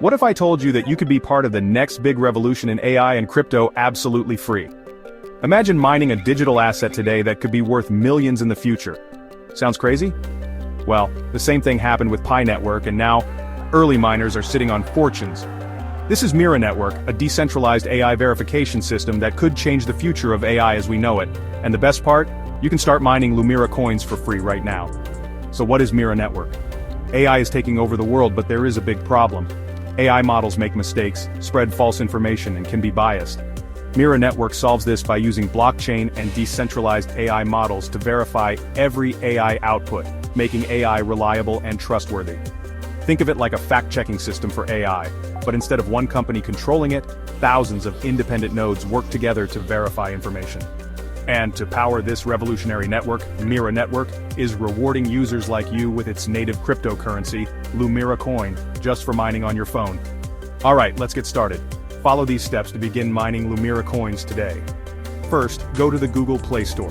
What if I told you that you could be part of the next big revolution in AI and crypto absolutely free? Imagine mining a digital asset today that could be worth millions in the future. Sounds crazy? Well, the same thing happened with Pi Network, and now, early miners are sitting on fortunes. This is Mira Network, a decentralized AI verification system that could change the future of AI as we know it. And the best part? You can start mining Lumira coins for free right now. So what is Mira Network? AI is taking over the world, but there is a big problem. AI models make mistakes, spread false information, and can be biased. Mira Network solves this by using blockchain and decentralized AI models to verify every AI output, making AI reliable and trustworthy. Think of it like a fact-checking system for AI, but instead of one company controlling it, thousands of independent nodes work together to verify information. And to power this revolutionary network, Mira Network is rewarding users like you with its native cryptocurrency, Lumira Coin, just for mining on your phone. Alright, let's get started. Follow these steps to begin mining Lumira coins today. First, go to the Google Play Store.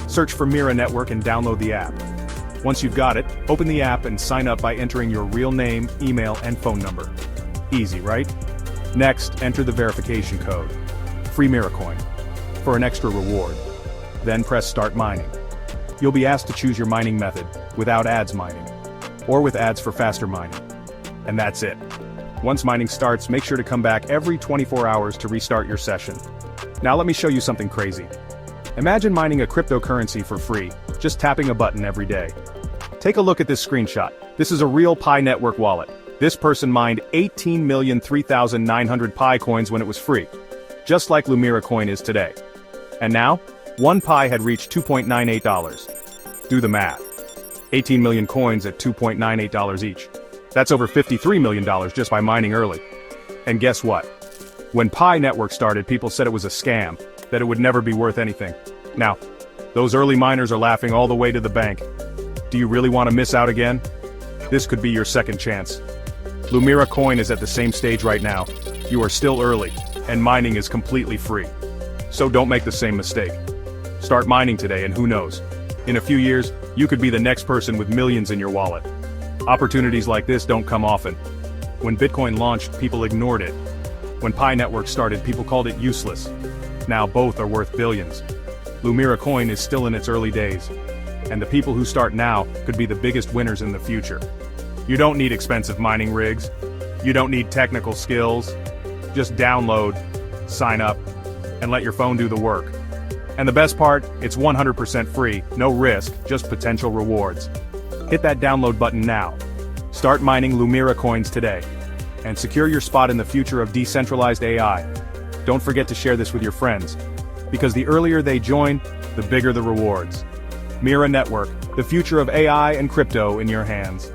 Search for Mira Network and download the app. Once you've got it, open the app and sign up by entering your real name, email, and phone number. Easy, right? Next, enter the verification code, freemiracoin, for an extra reward. Then press Start Mining. You'll be asked to choose your mining method, without ads mining, or with ads for faster mining. And that's it. Once mining starts, make sure to come back every 24 hours to restart your session. Now let me show you something crazy. Imagine mining a cryptocurrency for free, just tapping a button every day. Take a look at this screenshot. This is a real Pi Network wallet. This person mined 18,003,900 Pi coins when it was free, just like Lumira Coin is today. And now, one Pi had reached $2.98. Do the math. 18 million coins at $2.98 each. That's over $53 million just by mining early. And guess what? When Pi Network started, people said it was a scam, that it would never be worth anything. Now, those early miners are laughing all the way to the bank. Do you really want to miss out again? This could be your second chance. Lumira Coin is at the same stage right now. You are still early, and mining is completely free. So don't make the same mistake. Start mining today, and who knows? In a few years, you could be the next person with millions in your wallet. Opportunities like this don't come often. When Bitcoin launched, people ignored it. When Pi Network started, people called it useless. Now both are worth billions. Lumira Coin is still in its early days, and the people who start now could be the biggest winners in the future. You don't need expensive mining rigs. You don't need technical skills. Just download, sign up, and let your phone do the work. And the best part, it's 100% free, no risk, just potential rewards. Hit that download button now. Start mining Lumira coins today, and secure your spot in the future of decentralized AI. Don't forget to share this with your friends, because the earlier they join, the bigger the rewards. Mira Network, the future of AI and crypto in your hands.